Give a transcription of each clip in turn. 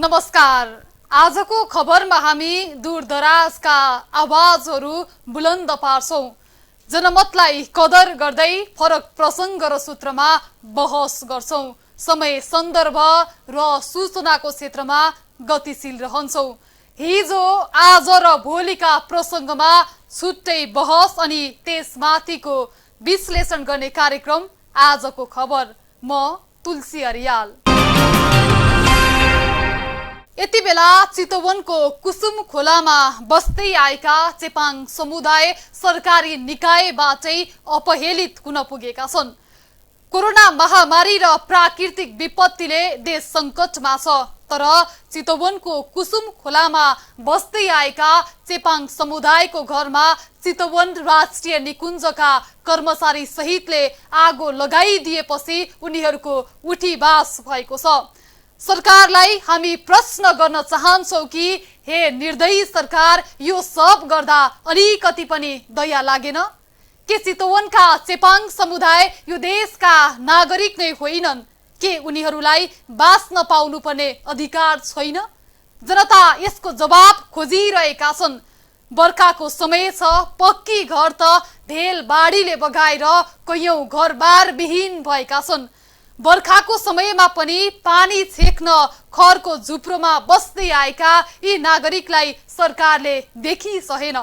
नमस्कार। आजको खबरमा हामी दूरदराजका आवाजहरू बुलन्द पार्छौं। जनमतलाई कदर गर्दै फरक प्रसङ्ग र सूत्रमा बहस गर्छौं। समय, सन्दर्भ र सूचनाको क्षेत्रमा गतिशील रहन्छौं। हिजो, आज र भोलिका प्रसङ्गमा छुट्टै बहस अनि त्यसमाथिको विश्लेषण गर्ने कार्यक्रम आजको खबर। म तुलसी अरियाल। यति बेला चितवनको कुसुम खोलामा बस्दै आएका चेपाङ समुदाय सरकारी निकायबाटै अपहेलित हुन पुगेका छन्। कोरोना महामारी र प्राकृतिक विपत्तिले देश सङ्कटमा छ, तर चितवनको कुसुम खोलामा बस्दै आएका चेपाङ समुदायको घरमा चितवन राष्ट्रिय निकुञ्जका कर्मचारी सहितले आगो लगाइदिएपछि उनीहरूको उठीबास भएको छ। सरकारलाई हामी प्रश्न गर्न चाहन्छौं कि हे निर्दयी सरकार, यो सब गर्दा अलिकति पनि दया लागेन? के चितवनका चेपाङ समुदाय यो देशका नागरिक नै होइनन्? के उनीहरूलाई बाँच्न पाउनुपर्ने अधिकार छैन? जनता यसको जवाब खोजिरहेका छन्। बर्खाको समय छ, पक्की घर त भेल बाढीले बगाएर कैयौं घरबार विहीन भएका छन्। बर्खाको समयमा पनि पानी छेक्न खरको झुप्रोमा बस्दै आएका यी नागरिकलाई सरकारले देखिसहेन।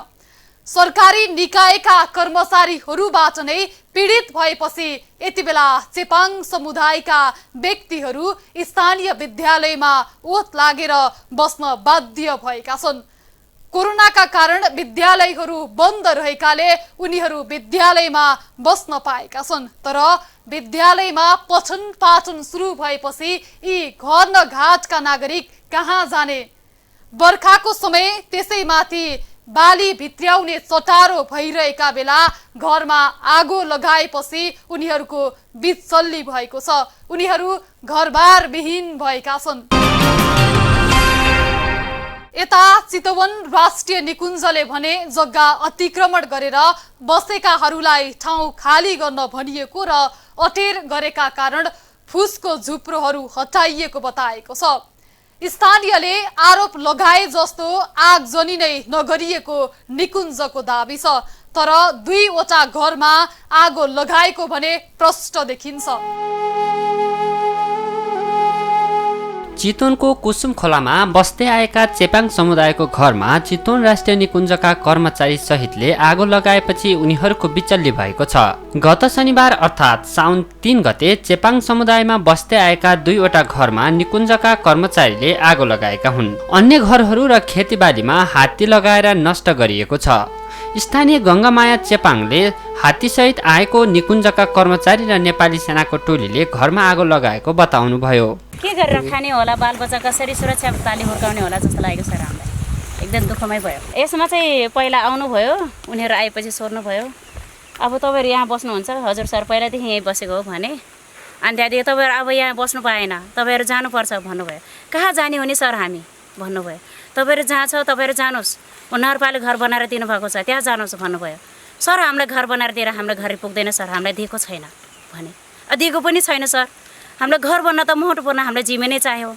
सरकारी निकायका कर्मचारीहरूबाट नै पीडित भएपछि यति बेला चेपाङ समुदायका व्यक्तिहरू स्थानीय विद्यालयमा ओत लागेर बस्न बाध्य भएका छन्। कोरोनाका कारण विद्यालयहरू बन्द रहेकाले उनीहरू विद्यालयमा बस्न पाएका छन्, तर विद्यालयमा पठन पाठन सुरु भएपछि यी घर न घाटका नागरिक कहाँ जाने? बर्खाको समय, त्यसैमाथि बाली भित्र्याउने चटारो भइरहेका बेला घरमा आगो लगाएपछि उनीहरूको बिचल्ली भएको छ। उनीहरू घरबार विहीन भएका छन्। यता चितवन राष्ट्रिय निकुञ्जले भने जग्गा अतिक्रमण गरेर बसेकाहरूलाई ठाउँ खाली गर्न भनिएको र अटेर गरेका कारण फुसको झुप्रोहरू हटाइएको बताएको छ। स्थानीयले आरोप लगाए जस्तो आगजनी नै नगरिएको निकुञ्जको दाबी छ, तर 2वटा घरमा आगो लगाएको भने प्रष्ट देखिन्छ। चितवनको कुसुम खोलामा बस्दै आएका चेपाङ समुदायको घरमा चितवन राष्ट्रिय निकुञ्जका कर्मचारी सहितले आगो लगाएपछि उनीहरूको बिचल्ली भएको छ। गत शनिबार अर्थात् साउन 3 गते चेपाङ समुदायमा बस्दै आएका 2वटा घरमा निकुञ्जका कर्मचारीले आगो लगाएका हुन्। अन्य घरहरू र खेतीबालीमा हात्ती लगाएर नष्ट गरिएको छ। स्थानीय गङ्गामाया चेपाङले हात्तीसहित आएको निकुञ्जका कर्मचारी र नेपाली सेनाको टोलीले घरमा आगो लगाएको बताउनुभयो। के गरेर खाने होला, बालबच्चा कसरी सुरक्षा तालिम हुर्काउने होला जस्तो लागेको छ हामीलाई। एकदम दुःखमै भयो। यसमा चाहिँ पहिला आउनुभयो, उनीहरू आएपछि सोध्नुभयो, अब तपाईँहरू यहाँ बस्नुहुन्छ? हजुर सर, पहिलादेखि यहीँ बसेको हो भने। अनि त्यहाँदेखि तपाईँहरू अब यहाँ बस्नु पाएन, तपाईँहरू जानुपर्छ भन्नुभयो। कहाँ जाने हो नि सर हामी भन्नुभयो। तपाईँहरू जहाँ छ तपाईँहरू जानुहोस्, नगरपालिका घर बनाएर दिनुभएको छ त्यहाँ जानुहोस् भन्नुभयो। सर हामीलाई घर बनाएर दिएर हामीलाई घर पुग्दैन सर, हामीलाई दिएको छैन भने। दिएको पनि छैन सर, हामीलाई घर बन्न त महत्त्वपूर्ण हामीलाई जमिनै चाहियो।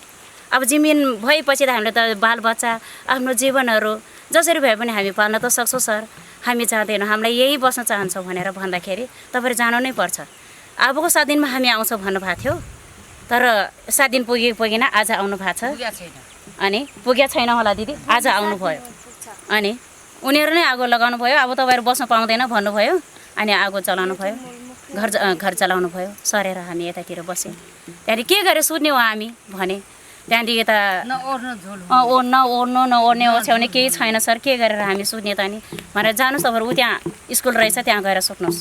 अब जमिन भएपछि त हामीले त बालबच्चा आफ्नो जीवनहरू जसरी भए पनि हामी पाल्न त सक्छौँ सर, हामी जाँदैनौँ, हामीलाई यही बस्न चाहन्छौँ भनेर भन्दाखेरि तपाईँहरू जानु नै पर्छ। अबको 7 दिनमा हामी आउँछौँ भन्नुभएको थियो, तर 7 दिन पुगेन, आज आउनु भएको छ। अनि पुगेको छैन होला दिदी, आज आउनुभयो। अनि उनीहरू नै आगो लगाउनु भयो। अब तपाईँहरू बस्न पाउँदैन भन्नुभयो, अनि आगो चलाउनु भयो, घर चलाउनु भयो। सरेर हामी यतातिर बस्यौँ। त्यहाँदेखि के गरेर सुत्ने हो हामी भने। त्यहाँदेखि त नओर्ने ओछ्याउने केही छैन सर, के गरेर हामी सुत्ने त नि भनेर। जानुहोस् तपाईँहरू, ऊ त्यहाँ स्कुल रहेछ त्यहाँ गएर सुत्नुहोस्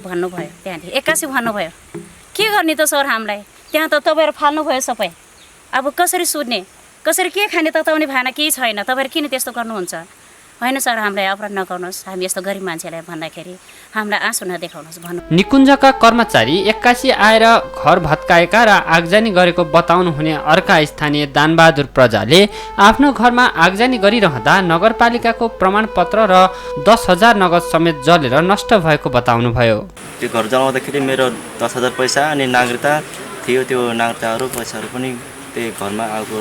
भन्नुभयो। त्यहाँदेखि 81 भन्नुभयो। के गर्ने त सर हामीलाई, त्यहाँ त तपाईँहरू फाल्नुभयो सबै। अब कसरी सुत्ने, कसरी के खाने तताउने भएन, केही छैन, तपाईँहरू किन त्यस्तो गर्नुहुन्छ? होइन सर, हामीलाई अपराध नगर्नुहोस्, हामी यस्तो गरिब मान्छेलाई भन्दाखेरि हामीलाई आँसु नदेखाउनुहोस् भन्नु। निकुञ्जका कर्मचारी 81 आएर घर भत्काएका र आगजनी गरेको बताउनु हुने अर्का स्थानीय दानबहादुर प्रजाले आफ्नो घरमा आगजनी गरिरहँदा नगरपालिकाको प्रमाणपत्र र 10,000 नगद समेत जलेर नष्ट भएको बताउनुभयो। त्यो घर जलाउँदाखेरि मेरो 10,000 पैसा अनि नागरिकता थियो, त्यो नागरिकताहरू पैसाहरू पनि त्यही घरमा आगो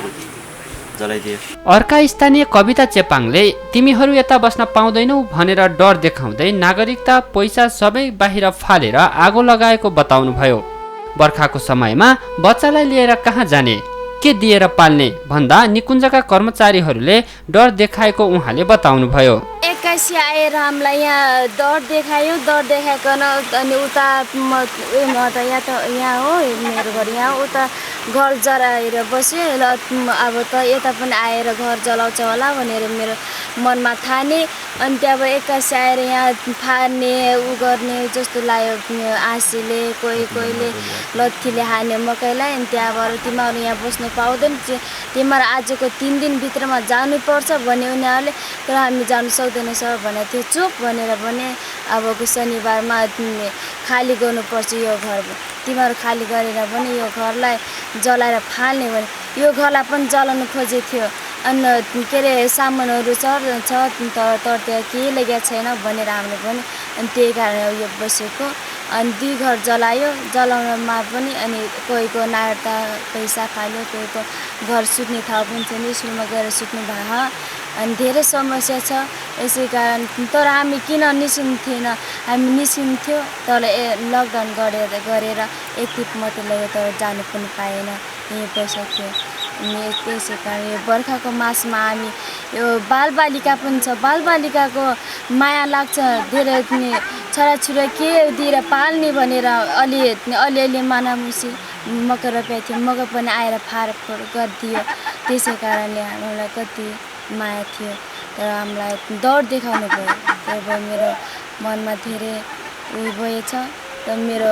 जलाइदियो। अर्का स्थानीय कविता चेपाङले तिमीहरू यता बस्न पाउँदैनौ भनेर डर देखाउँदै नागरिकता पैसा सबै बाहिर फालेर आगो लगाएको बताउनुभयो। बर्खाको समयमा बच्चालाई लिएर कहाँ जाने, के दिएर पाल्ने भन्दा निकुञ्जका कर्मचारीहरूले डर देखाएको उहाँले बताउनुभयो। एक्कासी आएर हामीलाई यहाँ डर देखायो, डर देखाइकन अनि उता म त यहाँ हो, मेरो घर यहाँ उता घर जलाएर बसेँ र अब त यता पनि आएर घर जलाउँछ होला भनेर मेरो मनमा ठाने। अनि त्यहाँबाट एक्कासी आएर यहाँ फाड्ने उ गर्ने जस्तो लाग्यो। आँसीले कोहीले लत्थीले हान्यो मकैलाई। अनि त्यहाँबाट तिमीहरू यहाँ बस्नु पाउँदैन, तिमीहरू आजको 3 दिनभित्रमा जानुपर्छ भने उनीहरूले, तर हामी जानु सक्दैन सर भनेको थियो। चुप भनेर भने अबको शनिबारमा खाली गर्नुपर्छ यो घर, तिमीहरू खाली गरेर पनि यो घरलाई जलाएर फाल्ने भने यो घरलाई पनि जलाउनु खोजेको थियो। अनि के अरे सामानहरू छ तर त्यहाँ केही लगेको छैन भनेर हामीले पनि, अनि त्यही कारण यो बसेको। अनि 2 घर जलायो, जलाउनमा पनि अनि कोहीको नागरिकता पैसा फाल्यो, कोहीको घर सुत्ने ठाउँ पनि छैन, स्कुलमा गएर सुत्नु भएको। अनि धेरै समस्या छ यसै कारण। तर हामी किन निस्किन्थेन, हामी निस्किन्थ्यो तर लकडाउन गरेर एकतिप मात्रै लग्यो, तर जानु पनि पाएन, यहीँ बसेको थियो। अनि त्यसै कारण यो बर्खाको मासमा हामी यो बालबालिका पनि छ, बालबालिकाको माया लाग्छ धेरै। छोराछुरा के दिएर पाल्ने भनेर अलिअलि मानामुसी मकै रोपेको थियो, मकै पनि आएर फारफोर गरिदियो। त्यसै कारणले हामीलाई कति माया थियो, तर हामीलाई डर देखाउनु भयो। त्यही भएर मेरो मनमा धेरै उयो भएछ। र मेरो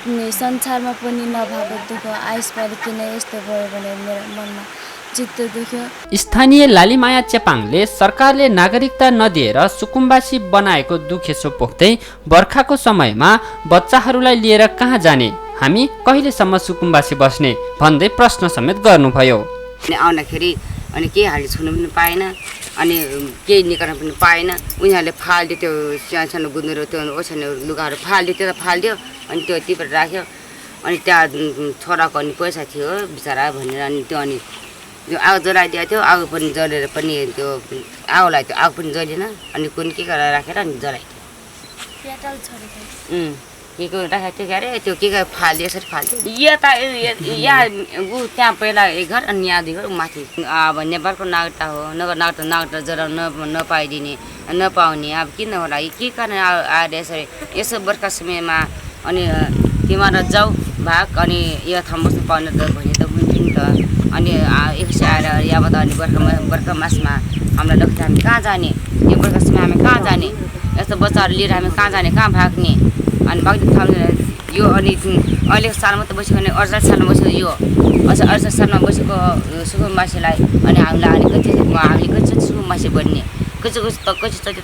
संसारमा पनि नभएको दुःख आइसपालि किन यस्तो भयो भनेर मेरो मनमा चित्त दुख्यो। स्थानीय लालीमाया चेपाङले सरकारले नागरिकता नदिएर सुकुम्बासी बनाएको दुखेसो पोख्दै बर्खाको समयमा बच्चाहरूलाई लिएर कहाँ जाने, हामी कहिलेसम्म सुकुम्बासी बस्ने भन्दै प्रश्न समेत गर्नुभयो। आउँदाखेरि अनि केही हाली छुनु पनि पाएन, अनि केही निकाल्न पनि पाएन। उनीहरूले फालिदियो, त्यो सानो गुन्द्रो त्यो ओछ्याउने लुगाहरू फालिदियो, त्यो त फालिदियो अनि त्यो टिपेर राख्यो। अनि त्यहाँ छोराको अनि पैसा थियो बिचरा भनेर अनि त्यो अनि त्यो आगो जलाइदिएको थियो। आगो पनि जलेर पनि त्यो आगोलाई त्यो आगो पनि जलेन, अनि कुन के गरेर राखेर अनि जलाइदियो। के को राखेको थियो क्यारे, त्यो के फाल्यो, यसरी फाल्यो। यहाँ ऊ त्यहाँ पहिला 1 घर अनि यहाँ 2 घर माथि। अब नेपालको नागरिकता हो, नागरिकता जलाउन नपाइदिने नपाउने, अब किन होला, के कारण आएर यसो बर्खा समयमा। अनि तिमीहरू जाऊ भाग, अनि यो ठाउँ बस्नु पाउनु त भने त हुन्थ्यो नि त। अनि एकैछिन आएर यहाँबाट अनि बर्खा मासमा हामीलाई लग्छ, हामी कहाँ जाने, यो बर्खा समय हामी कहाँ जाने, यस्तो बच्चाहरू लिएर हामी कहाँ जाने, कहाँ भाग्ने। अनि भाग्ने ठाउँ यो अनि अहिलेको सालमा त बसेको भने 48 सालमा बसेको यो 48 सालमा बसेको सुकुम्बासीलाई अनि हामीलाई हामीले कति सुकुम्बासी बन्ने, कति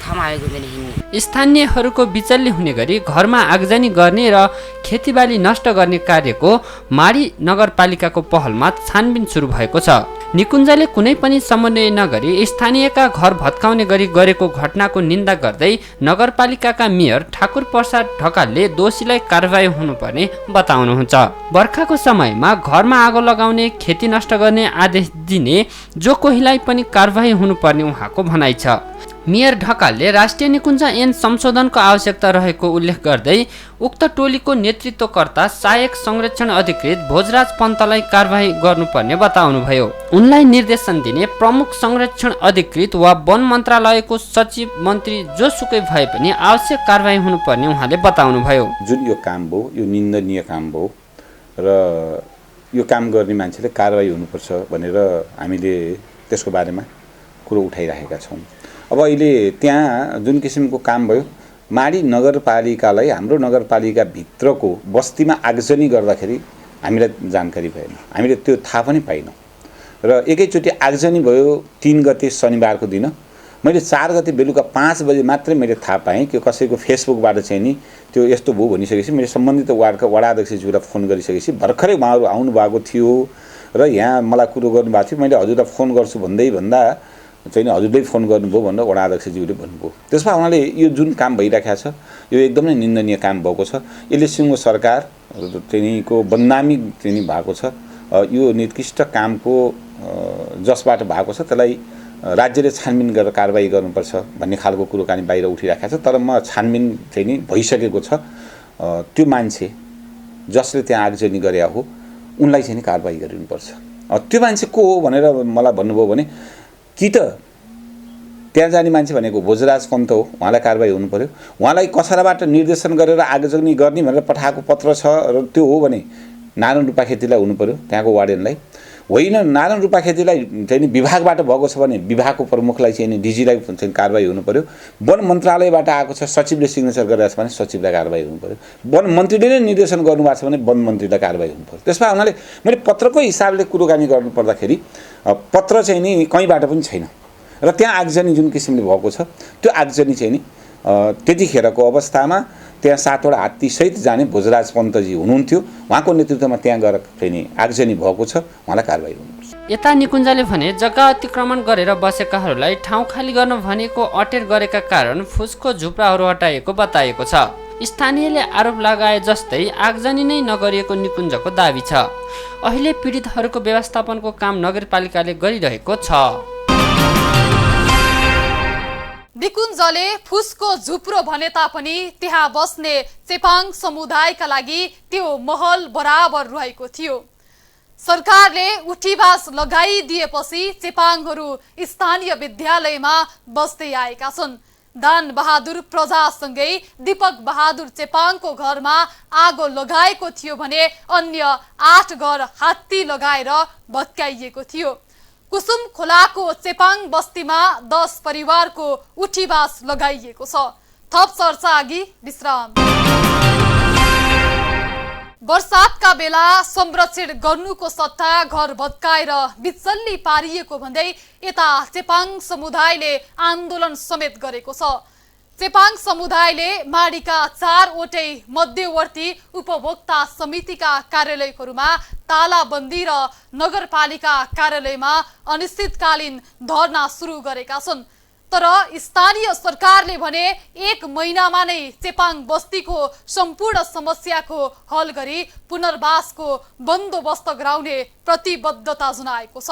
ठाउँमा हामी घुमेर हिँड्ने। स्थानीयहरूको बिचल्ली हुने गरी घरमा आगजनी गर्ने र खेतीबाली नष्ट गर्ने कार्यको माडी नगरपालिकाको पहलमा छानबिन सुरु भएको छ। निकुञ्जले कुनै पनि समन्वय नगरी स्थानीयका घर भत्काउने गरी गरेको घटनाको निन्दा गर्दै नगरपालिकाका मेयर ठाकुर प्रसाद ढकालले दोषीलाई कारबाही हुनुपर्ने बताउनुहुन्छ। बर्खाको समयमा घरमा आगो लगाउने, खेती नष्ट गर्ने आदेश दिने जो कोहीलाई पनि कारबाही हुनुपर्ने उहाँको भनाइ छ। मेयर ढकालले राष्ट्रिय निकुञ्ज ऐन संशोधनको आवश्यकता रहेको उल्लेख गर्दै उक्त टोलीको नेतृत्वकर्ता सहायक संरक्षण अधिकृत भोजराज पन्तलाई कारबाही गर्नुपर्ने बताउनुभयो। उनलाई निर्देशन दिने प्रमुख संरक्षण अधिकृत वा वन मन्त्रालयको सचिव मन्त्री जोसुकै भए पनि आवश्यक कारबाही हुनुपर्ने उहाँले बताउनुभयो। जुन यो काम भयो यो निन्दनीय काम भयो र यो काम गर्ने मान्छेले कारबाही हुनुपर्छ भनेर हामीले त्यसको बारेमा कुरो उठाइरहेका छौँ। अब अहिले त्यहाँ जुन किसिमको काम भयो, माडी नगरपालिकालाई हाम्रो नगरपालिकाभित्रको बस्तीमा आगजनी गर्दाखेरि हामीलाई जानकारी भएन, हामीले त्यो थाहा पनि पाइनौँ। र एकैचोटि आगजनी भयो 3 गते शनिबारको दिन। मैले 4 गते बेलुका 5 बजे मात्रै मैले थाहा पाएँ कि कसैको फेसबुकबाट चाहिँ नि त्यो यस्तो भयो भनिसकेपछि मैले सम्बन्धित वार्डका वडा अध्यक्षज्यूलाई फोन गरिसकेपछि भर्खरै उहाँहरू आउनुभएको थियो र यहाँ मलाई कुरो गर्नुभएको थियो। मैले हजुरलाई फोन गर्छु भन्दा चाहिँ हजुरले फोन गर्नुभयो भनेर वडा अध्यक्षज्यूले भन्नुभयो। त्यसमा उहाँले यो जुन काम भइरहेको छ यो एकदमै निन्दनीय काम भएको छ। यसले सिङ्गो सरकार को बदनामी चाहिँ भएको छ। यो निकृष्ट कामको जसबाट भएको छ त्यसलाई राज्यले छानबिन गरेर कारबाही गर्नुपर्छ भन्ने खालको कुरोकानी बाहिर उठिराखेको छ। तर म छानबिन चाहिँ नि भइसकेको छ, त्यो मान्छे जसले त्यहाँ आगजनी गरे हो उनलाई चाहिँ नि कारबाही गरिनुपर्छ। त्यो मान्छे को हो भनेर मलाई भन्नुभयो भने कि त त्यहाँ जाने मान्छे भनेको भोजराज पन्त हो, उहाँलाई कारबाही हुनु पर्यो। उहाँलाई कसाराबाट निर्देशन गरेर आगजनी गर्ने भनेर पठाएको पत्र छ र त्यो हो भने नारायण रूपाखेतीलाई हुनु पर्यो, त्यहाँको वार्डेनलाई। होइन नारायण रूपाखेतीलाई चाहिँ नि विभागबाट भएको छ भने विभागको प्रमुखलाई चाहिँ नि डिजीलाई चाहिँ कारबाही हुनु पर्यो। वन मन्त्रालयबाट आएको छ, सचिवले सिग्नेचर गरिरहेको छ भने सचिवलाई कारबाही हुनु पर्यो। वन मन्त्रीले नै निर्देशन गर्नुभएको छ भने वन मन्त्रीलाई कारबाही हुनु पर्यो। त्यसमा हुनाले मैले पत्रको हिसाबले कुरोकानी गर्नु पर्दाखेरि पत्र चाहिँ नि कहीँबाट पनि छैन र त्यहाँ आगजनी जुन किसिमले भएको छ त्यो आगजनी चाहिँ नि त्यतिखेरको अवस्थामा त्यहाँ 7वटा हात्तीसहित जाने भोजराज पन्तजी हुनुहुन्थ्यो, उहाँको नेतृत्वमा त्यहाँ गएर चाहिँ नि आगजनी भएको छ, उहाँलाई कारबाही हुनुपर्छ। यता निकुञ्जले भने जग्गा अतिक्रमण गरेर बसेकाहरूलाई ठाउँ खाली गर्न भनेको अटेर गरेका कारण फुसको झुप्राहरू हटाइएको बताएको छ। स्थानीयले आरोप लगाए जस्तै आगजनी नै नगरिएको निकुञ्जको दाबी छ। अहिले पीडितहरूको व्यवस्थापनको काम नगरपालिकाले गरिरहेको छ। निकुञ्जले फुसको झुप्रो भने तापनि त्यहाँ बस्ने चेपाङ समुदायका लागि त्यो महल बराबर रहेको थियो। सरकारले उठीबास लगाइदिएपछि चेपाङहरू स्थानीय विद्यालयमा बस्दै आएका छन्। दान बहादुर प्रजासँगै दीपक बहादुर चेपाङको घरमा आगो लगाएको थियो भने अन्य 8 घर हात्ती लगाएर भत्काइएको थियो। कुसुम खोलाको चेपाङ बस्तीमा 10 परिवारको उठीबास लगाइएको छ। थप चर्चा अघि विश्राम। वर्षातका बेला संरक्षण गर्नुको सट्टा घर भत्काएर बिचल्ली पारिएको भन्दै यता चेपाङ समुदायले आन्दोलन समेत गरेको छ। चेपाङ समुदायले माडीका 4वटै मध्यवर्ती उपभोक्ता समितिका कार्यालयहरूमा तालाबन्दी र नगरपालिका कार्यालयमा अनिश्चितकालीन धरना सुरु गरेका छन्। तर स्थानीय सरकारले भने 1 महिनामा नै चेपाङ बस्तीको सम्पूर्ण समस्याको हल गरी पुनर्वासको बन्दोबस्त गराउने प्रतिबद्धता जनाएको छ।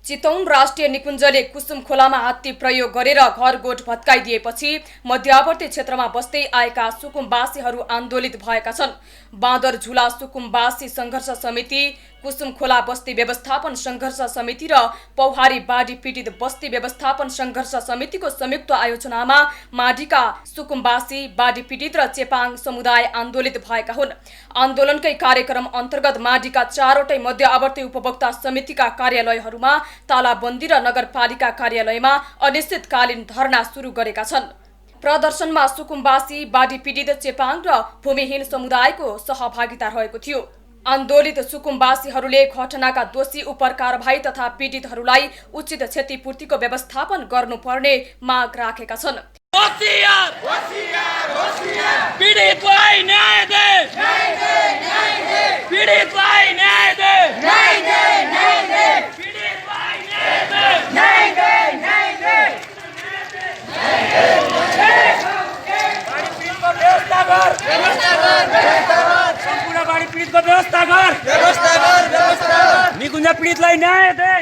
चितौन राष्ट्रिय निकुञ्जले कुसुम खोलामा हात्ती प्रयोग गरेर घरगोठ भत्काइदिएपछि मध्यवर्ती क्षेत्रमा बस्दै आएका सुकुम्बासीहरू आन्दोलित भएका छन्। बाँदर झुला सुकुम्बासी सङ्घर्ष समिति, कुसुम खोला बस्ती व्यवस्थापन सङ्घर्ष समिति र पौहारी बाढी पीडित बस्ती व्यवस्थापन सङ्घर्ष समितिको संयुक्त आयोजनामा माडीका सुकुम्बासी, बाढी पीडित र चेपाङ समुदाय आन्दोलित भएका हुन्। आन्दोलनकै कार्यक्रम अन्तर्गत माडीका 4वटै मध्यवर्ती उपभोक्ता समितिका कार्यालयहरूमा तालाबन्दी र नगरपालिका कार्यालयमा अनिश्चितकालीन धरना सुरु गरेका छन्। प्रदर्शनमा सुकुम्बासी, बाढी पीडित चेपाङ र भूमिहीन समुदायको सहभागिता रहेको थियो। आन्दोलित सुकुम्बासीहरूले घटनाका दोषी उप कारबाही तथा पीडितहरूलाई उचित क्षतिपूर्तिको व्यवस्थापन गर्नुपर्ने माग राखेका छन्। निकुञ्ज पीडितलाई न्याय दे।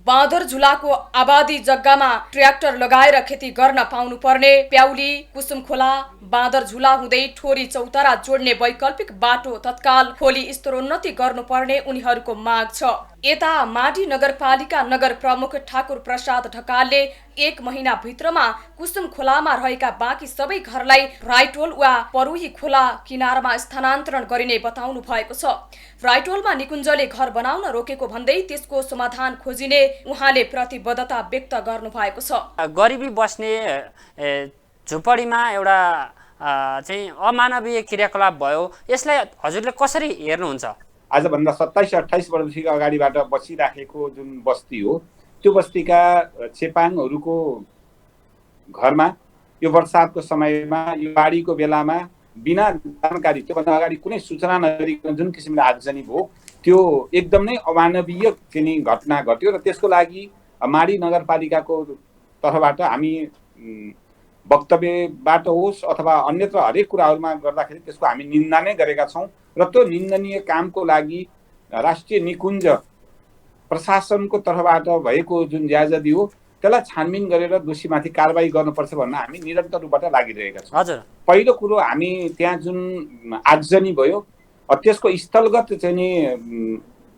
बाँदर झुलाको आबादी जग्गामा ट्र्याक्टर लगाएर खेती गर्न पाउनुपर्ने, प्याउली, कुसुम खोला, बाँदर झुला हुँदै ठोरी चौतारा जोड्ने वैकल्पिक बाटो तत्काल खोली स्तरोन्नति गर्नुपर्ने उनीहरूको माग छ। यता माडी नगरपालिका नगर प्रमुख ठाकुर प्रसाद ढकालले 1 महिना भित्रमा कुसुम खोलामा रहेका बाँकी सबै घरलाई राइटोल वा परुही खोला किनारमा स्थानान्तरण गरिने बताउनु भएको छ। राइटोलमा निकुञ्जले घर बनाउन रोकेको भन्दै त्यसको समाधान खोजिने उहाँले प्रतिबद्धता व्यक्त गर्नु भएको छ। गरिबी बस्ने झुपडीमा एउटा चाहिँ अमानवीय क्रियाकलाप भयो, यसलाई हजुरले कसरी हेर्नुहुन्छ? आजभन्दा 27-28 वर्षदेखि अगाडिबाट बसिराखेको जुन बस्ती हो त्यो बस्तीका चेपाङहरूको घरमा यो वर्षातको समयमा, यो बाढीको बेलामा बिना जानकारी, त्योभन्दा अगाडि कुनै सूचना नगरिकन जुन किसिमले आगजनी भयो त्यो एकदम नै अमानवीय घटना घट्यो र त्यसको लागि माडी नगरपालिकाको तर्फबाट हामी वक्तव्यबाट होस् अथवा अन्यत्र हरेक कुराहरूमा गर्दाखेरि त्यसको हामी निन्दा नै गरेका छौँ र त्यो निन्दनीय कामको लागि राष्ट्रिय निकुञ्ज प्रशासनको तर्फबाट भएको जुन ज्याजदी हो त्यसलाई छानबिन गरेर दोषीमाथि कारबाही गर्नुपर्छ भन्न हामी निरन्तर रूपबाट लागिरहेका छौँ। हजुर, पहिलो कुरो हामी त्यहाँ जुन आगजनी भयो त्यसको स्थलगत चाहिँ नि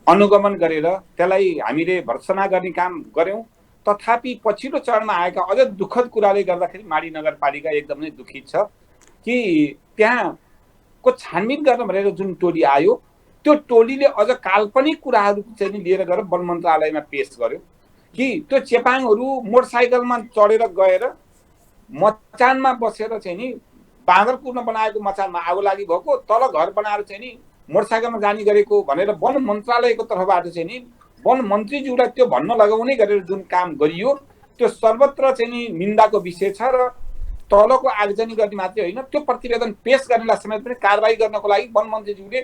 अनुगमन गरेर त्यसलाई हामीले भर्त्सना गर्ने काम गऱ्यौँ। तथापि पछिल्लो चरणमा आएका अझ दुःखद कुराले गर्दाखेरि माडी नगरपालिका एकदमै दुखित छ कि त्यहाँको छानबिन गर्न भनेर जुन टोली आयो त्यो टोलीले अझ काल्पनिक कुराहरू चाहिँ नि लिएर गएर वन मन्त्रालयमा पेश गर्यो कि त्यो चेपाङहरू मोटरसाइकलमा चढेर गएर मचानमा बसेर चाहिँ नि बाँदरपुरमा बनाएको मचानमा आगो लागि भएको तल घर बनाएर चाहिँ नि मोटरसाइकलमा जाने गरेको भनेर वन मन्त्रालयको तर्फबाट चाहिँ नि वन मन्त्रीज्यूलाई त्यो भन्न लगाउने गरेर जुन काम गरियो त्यो सर्वत्र चाहिँ नि निन्दाको विषय छ र तलको आगजनी गर्ने मात्रै होइन त्यो प्रतिवेदन पेश गर्नेलाई समेत पनि कारबाही गर्नको लागि वन मन्त्रीज्यूले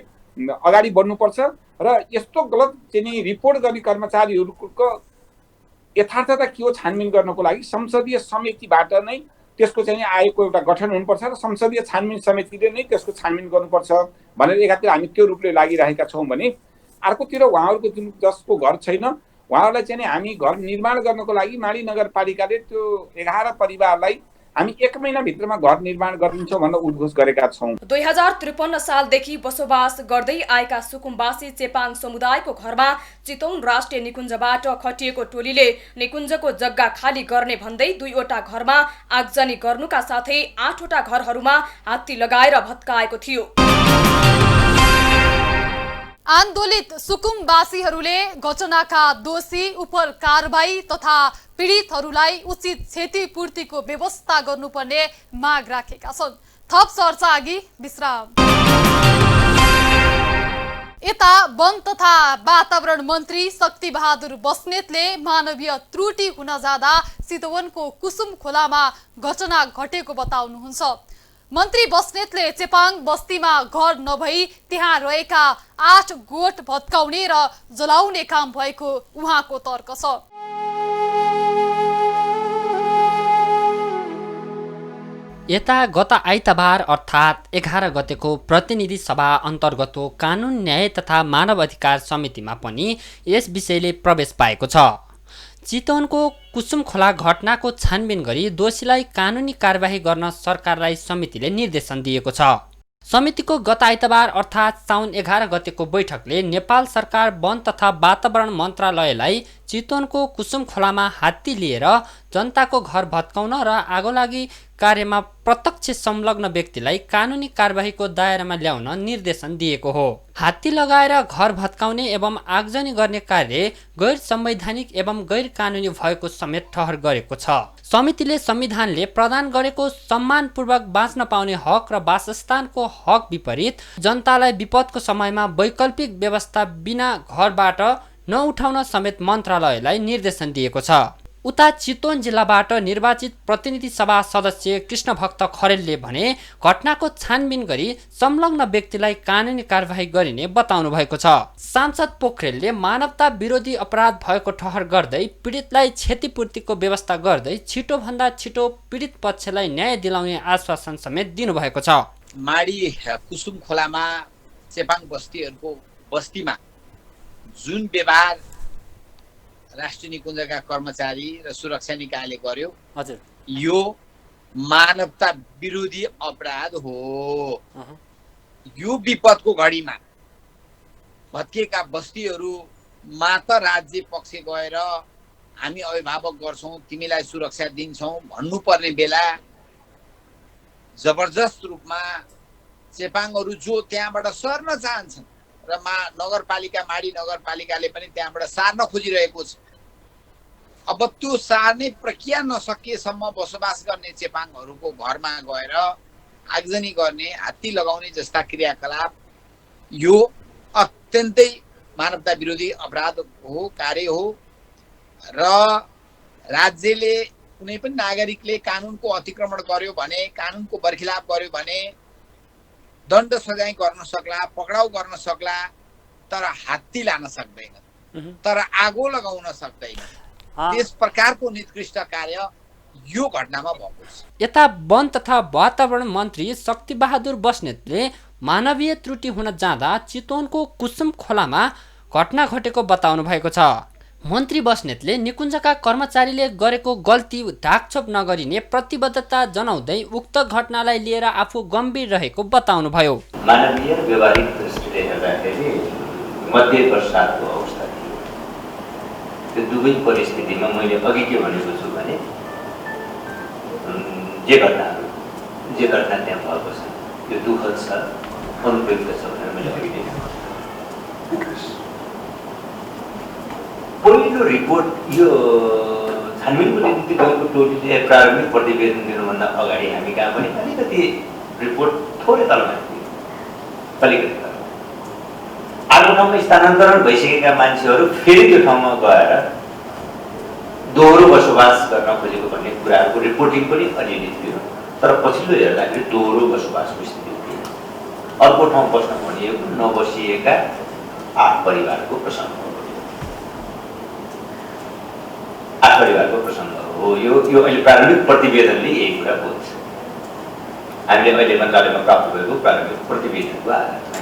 अगाडि बढ्नुपर्छ र यस्तो गलत चाहिँ नि रिपोर्ट गर्ने कर्मचारीहरूको यथार्थता के हो छानबिन गर्नको लागि संसदीय समितिबाट नै त्यसको चाहिँ आयोगको एउटा गठन हुनुपर्छ र संसदीय छानबिन समितिले नै त्यसको छानबिन गर्नुपर्छ भनेर एकातिर हामी त्यो रूपले लागिरहेका छौँ भने अर्कोतिर उहाँहरूको जुन जसको घर छैन उहाँहरूलाई चाहिँ हामी घर निर्माण गर्नको लागि माडी नगरपालिकाले त्यो 11 परिवारलाई हामी 1 महिनाभित्रमा घर निर्माण गरिदिन्छौँ भनेर उद्घोष गरेका छौँ। 2053 सालदेखि बसोबास गर्दै आएका सुकुम्बासी चेपाङ समुदायको घरमा चितवन राष्ट्रिय निकुञ्जबाट खटिएको टोलीले निकुञ्जको जग्गा खाली गर्ने भन्दै 2वटा घरमा आगजनी गर्नुका साथै 8वटा घरहरूमा हात्ती लगाएर भत्काएको थियो। आन्दोलित सुकुम्बासीहरूले घटनाका दोषी उप कारबाही तथा पीडितहरूलाई उचित क्षतिपूर्तिको व्यवस्था गर्नुपर्ने माग राखेका छन्। थप चर्चा अघि विश्राम। यता वन तथा वातावरण मन्त्री शक्तिबहादुर बस्नेतले मानवीय त्रुटि हुन जाँदा चितवनको कुसुम खोलामा घटना घटेको बताउनुहुन्छ। मन्त्री बस्नेतले चेपाङ बस्तीमा घर नभई त्यहाँ रहेका 8 गोठ भत्काउने र जलाउने काम भएको उहाँको तर्क छ। यता गत आइतबार अर्थात् 11 गतेको प्रतिनिधि सभा अन्तर्गतको कानुन न्याय तथा मानव अधिकार समितिमा पनि यस विषयले प्रवेश पाएको छ। चितवनको कुसुम खोला घटनाको छानबिन गरी दोषीलाई कानुनी कारबाही गर्न सरकारलाई समितिले निर्देशन दिएको छ। समितिको गत आइतबार अर्थात् साउन 11 गतेको बैठकले नेपाल सरकार वन तथा वातावरण मन्त्रालयलाई चितवनको कुसुम खोलामा हात्ती लिएर जनताको घर भत्काउन र आगोलागी कार्यमा प्रत्यक्ष संलग्न व्यक्तिलाई कानुनी कारबाहीको दायरामा ल्याउन निर्देशन दिएको हो। हात्ती लगाएर घर भत्काउने एवं आगजनी गर्ने कार्य गैर संवैधानिक एवं गैर कानुनी भएको समेत ठहर गरेको छ। समितिले संविधानले प्रदान गरेको सम्मानपूर्वक बाँच्न पाउने हक र वासस्थानको हक विपरीत जनतालाई विपदको समयमा वैकल्पिक व्यवस्था बिना घरबाट नउठाउन समेत मन्त्रालयलाई निर्देशन दिएको छ। उता चितवन जिल्लाबाट निर्वाचित प्रतिनिधि सभा सदस्य कृष्णभक्त खरेलले भने घटनाको छानबिन गरी संलग्न व्यक्तिलाई कानुनी कारबाही गरिने बताउनु भएको छ। सांसद पोखरेलले मानवता विरोधी अपराध भएको ठहर गर्दै पीडितलाई क्षतिपूर्तिको व्यवस्था गर्दै छिटोभन्दा छिटो पीडित पक्षलाई न्याय दिलाउने आश्वासन समेत दिनुभएको छ। माडी कुसुम खोलामा चेपाङ बस्तीहरूको बस्तीमा जुन व्यवहार राष्ट्रिय निकुञ्जका कर्मचारी र सुरक्षा निकायले गर्यो हजुर यो मानवता विरोधी अपराध हो। यो विपदको घडीमा भत्किएका बस्तीहरूमा त राज्य पक्ष गएर हामी अभिभावक गर्छौँ तिमीलाई सुरक्षा दिन्छौँ भन्नुपर्ने बेला जबरजस्त रूपमा चेपाङहरू जो त्यहाँबाट सर्न चाहन्छन् र नगरपालिका माडी नगरपालिकाले पनि त्यहाँबाट सार्न खोजिरहेको छ। अब त्यो सार्ने प्रक्रिया नसकिएसम्म बसोबास गर्ने चेपाङहरूको घरमा गएर आगजनी गर्ने हात्ती लगाउने जस्ता क्रियाकलाप यो अत्यन्तै मानवता विरोधी अपराध हो, कार्य हो र राज्यले कुनै पनि नागरिकले कानुनको अतिक्रमण गर्यो भने कानुनको बर्खिलाप गर्यो भने दण्ड सजाय गर्न सक्ला, पक्राउ गर्न सक्ला, तर हात्ती लान सक्दैन, तर आगो लगाउन सक्दैन। त्यस प्रकारको निकृष्ट कार्य यो घटनामा भएको छ। यता वन तथा वातावरण मन्त्री शक्तिबहादुर बस्नेतले मानवीय त्रुटि हुन जाँदा चितवनको कुसुम खोलामा घटना घटेको बताउनु भएको छ। मन्त्री बस्नेतले निकुञ्जका कर्मचारीले गरेको गल्ती ढाकछोप नगरिने प्रतिबद्धता जनाउँदै उक्त घटनालाई लिएर आफू गम्भीर रहेको बताउनुभयो। मानवीय व्यवहारिक दृष्टिले हेर्दाखेरि मध्य वर्षाको अवस्था थियो। त्यो दुवै परिस्थितिमा मैले अघि के भनेको छु भने जे घटना त्यहाँ भएको छ यो दुःखद छ, अनुपयुक्त छ भनेर मैले अघि नै पहिलो रिपोर्ट यो छानबिनको निम्ति गएको टोलीले प्रारम्भिक प्रतिवेदन दिनुभन्दा अगाडि हामी कहाँ पनि अलिकति रिपोर्ट थोरै तलमा थियो, अलिकति तल। अर्को ठाउँमा स्थानान्तरण भइसकेका मान्छेहरू फेरि त्यो ठाउँमा गएर दोहोरो बसोबास गर्न खोजेको भन्ने कुराहरूको रिपोर्टिङ पनि अलिअलि थियो, तर पछिल्लो हेर्दाखेरि दोहोरो बसोबासको स्थिति थिएन। अर्को ठाउँ बस्न भनिएको नबसिएका 8 परिवारको प्रसङ्ग हो। 8 परिवारको प्रसङ्ग हो यो अहिले प्रारम्भिक प्रतिवेदनले यही कुरा बोल्छ। हामीले अहिले मन्त्रालयमा प्राप्त भएको प्रारम्भिक प्रतिवेदनको आधारमा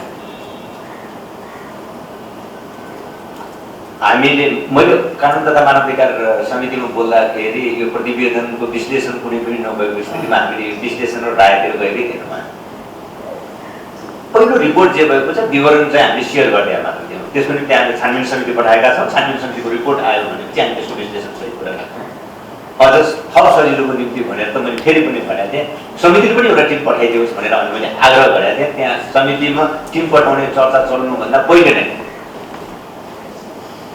हामीले मैले कानुन तथा मानवाधिकार समितिमा बोल्दाखेरि यो प्रतिवेदनको विश्लेषण कुनै पनि नभएको स्थितिमा हामीले विश्लेषण र रायतिर गएकै थिएनौँ। पहिलो रिपोर्ट जे भएको छ विवरण चाहिँ हामीले सेयर गर्ने मात्र थियौँ। त्यसको निम्ति हामीले छानबिन समिति पठाएका छौँ। छानबिन समितिको रिपोर्ट आयो भनेपछि हामी त्यसको विश्लेषण सहित कुरा गर्छौँ। अझ थप सजिलोको निम्ति भनेर त मैले फेरि पनि भनेको थिएँ, समितिले पनि एउटा टिम पठाइदियोस् भनेर अनि मैले आग्रह गरेको थिएँ। त्यहाँ समितिमा टिम पठाउने चर्चा चल्नुभन्दा पहिले नै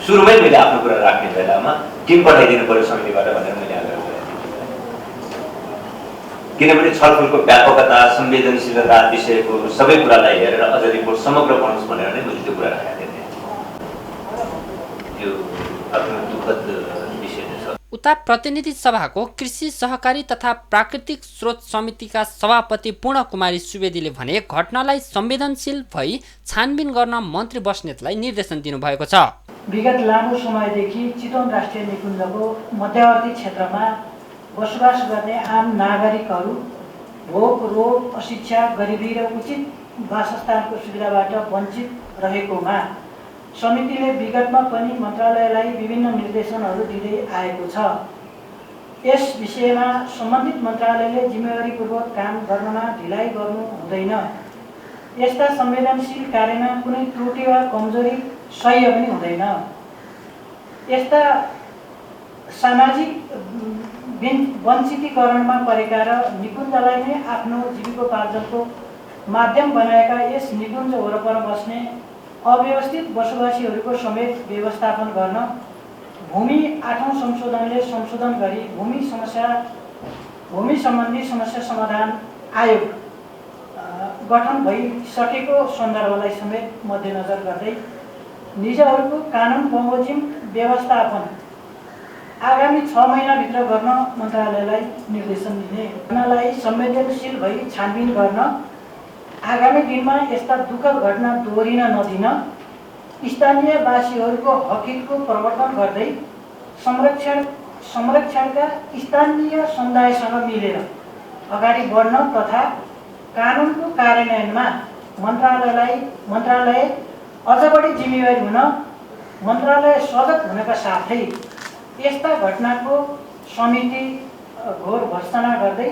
सुरुमै मैले आफ्नो कुरा राख्ने बेलामा टिम पठाइदिनु पर्यो समितिबाट भनेर मैले आग्रह गरेको थिएँ। किनभने छलफलको व्यापकता, संवेदनशीलता विषयको सबै कुरालाई हेरेर अझ रिपोर्ट समग्र बनोस् भनेर नै मैले त्यो कुरा राखेको थिएँ। यो आफ्नो दुःखद विषय छ। उता प्रतिनिधि सभाको कृषि सहकारी तथा प्राकृतिक स्रोत समितिका सभापति पूर्ण कुमारी सुवेदीले भने घटनालाई संवेदनशील भई छानबिन गर्न मन्त्री बस्नेतलाई निर्देशन दिनुभएको छ। विगत लामो समयदेखि चितवन राष्ट्रिय निकुञ्जको मध्यवर्ती क्षेत्रमा बसोबास गर्ने आम नागरिकहरू भोक, रोग, अशिक्षा, गरिबी र उचित वासस्थानको सुविधाबाट वञ्चित रहेकोमा समितिले विगतमा पनि मन्त्रालयलाई विभिन्न निर्देशनहरू दिँदै आएको छ। यस विषयमा सम्बन्धित मन्त्रालयले जिम्मेवारीपूर्वक काम गर्नमा ढिलाइ गर्नु हुँदैन। यस्ता संवेदनशील कार्यमा कुनै त्रुटि वा कमजोरी सह्य पनि हुँदैन। यस्ता सामाजिक वञ्चितीकरणमा परेका र निकुञ्जलाई नै आफ्नो जीविकोपार्जनको माध्यम बनाएका यस निकुञ्ज वरपर बस्ने अव्यवस्थित बसोबासीहरूको समेत व्यवस्थापन गर्न भूमि 8औं संशोधनले संशोधन गरी भूमि सम्बन्धी समस्या समाधान आयोग गठन भइसकेको सन्दर्भलाई समेत मध्यनजर गर्दै निजहरूको कानुन बमोजिम व्यवस्थापन आगामी 6 महिनाभित्र गर्न मन्त्रालयलाई निर्देशन दिने। घटनालाई संवेदनशील भई छानबिन गर्न आगामी दिनमा यस्ता दुःखद घटना दोहोरिन नदिन स्थानीयवासीहरूको हकहितको प्रवर्तन गर्दै संरक्षणका स्थानीय समुदायसँग मिलेर अगाडि बढ्न तथा कानुनको कार्यान्वयनमा मन्त्रालय अझ बढी जिम्मेवारी हुन मन्त्रालय सजग हुनका साथै यस्ता घटनाको समिति घोर भर्त्सना गर्दै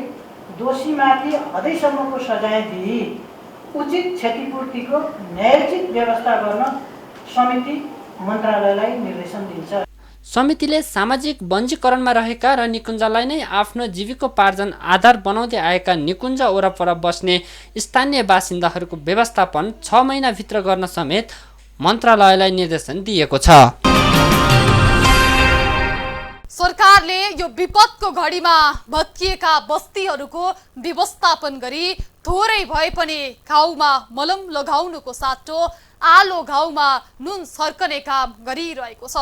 दोषीमाथि हदैसम्मको सजाय दिई उचित क्षतिपूर्तिको न्यायोचित व्यवस्था गर्न समिति मन्त्रालयलाई निर्देशन दिन्छ। समितिले सामाजिक वञ्जीकरणमा रहेका र निकुञ्जलाई नै आफ्नो जीविकोपार्जन आधार बनाउँदै आएका निकुञ्ज वरपर बस्ने स्थानीय बासिन्दाहरूको व्यवस्थापन 6 महिनाभित्र गर्न समेत मन्त्रालयलाई निर्देशन दिएको छ। सरकारले यो विपदको घडीमा भत्किएका बस्तीहरूको व्यवस्थापन गरी थोरै भए पनि घाउमा मलम लगाउनुको साटो आलो घाउमा नुन सर्कने काम गरिरहेको छ।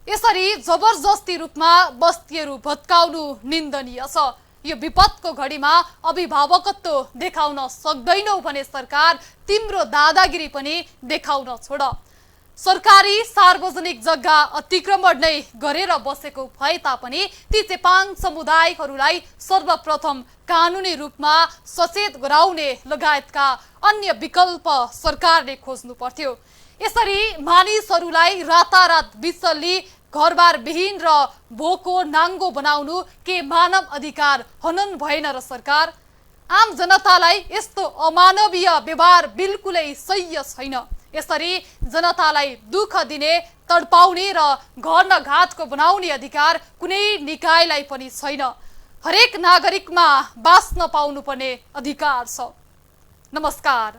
यसरी जबरजस्ती रूपमा बस्तीहरू भत्काउनु निन्दनीय छ। यो विपदको घडीमा अभिभावकत्व देखाउन सक्दैनौ भने सरकार तिम्रो दादागिरी पनि देखाउन छोड। सरकारी सार्वजनिक जग्गा अतिक्रमण नै गरेर बसेको भए तापनि ती चेपाङ समुदायहरूलाई सर्वप्रथम कानुनी रूपमा सचेत गराउने लगायतका अन्य विकल्प सरकारले खोज्नु पर्थ्यो। यसरी मानिसहरूलाई रातारात बिचल्ली घरबार विहीन र भोको नाङ्गो बनाउनु के मानव अधिकार हनन भएन र सरकार? आम जनतालाई यस्तो अमानवीय व्यवहार बिल्कुलै सह्य छैन। यसरी जनतालाई दुःख दिने, तडपाउने र घर न घाटको बनाउने अधिकार कुनै निकायलाई पनि छैन। हरेक नागरिकमा बाँच्न पाउनुपर्ने अधिकार छ। नमस्कार।